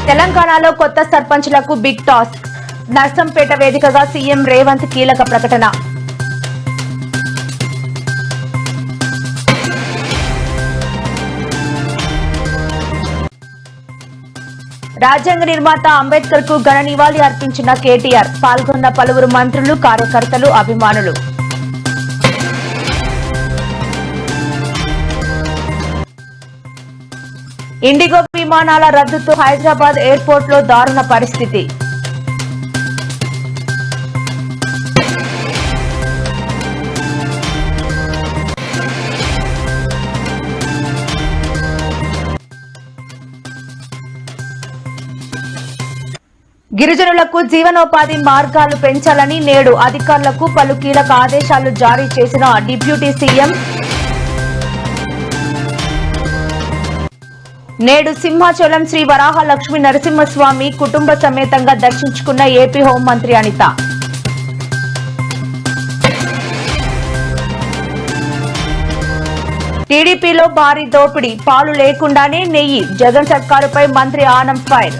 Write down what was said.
తెలంగాణలో కొత్త సర్పంచ్లకు బిగ్ టాస్క్. నర్సంపేట వేదికగా సీఎం రేవంత్ కీలక ప్రకటన. రాజ్యాంగ నిర్మాత అంబేద్కర్ కు ఘన నివాళి అర్పించిన కేటీఆర్. పాల్గొన్న పలువురు మంత్రులు, కార్యకర్తలు, అభిమానులు. ఇండిగో విమానాల రద్దుతో హైదరాబాద్ ఎయిర్పోర్ట్ లో దారుణ పరిస్థితి. గిరిజనులకు జీవనోపాధి మార్గాలు పెంచాలని నేడు అధికారులకు పలు కీలక ఆదేశాలు జారీ చేసిన డిప్యూటీ సీఎం. నేడు సింహాచలం శ్రీ వరాహ లక్ష్మీ నరసింహస్వామి కుటుంబ సమేతంగా దర్శించుకున్న ఏపీ హోంమంత్రి అనిత. టీడీపీలో భారీ దోపిడీ, పాలు లేకుండానే నెయ్యి. జగన్ సర్కారుపై మంత్రి ఆనం ఫైర్.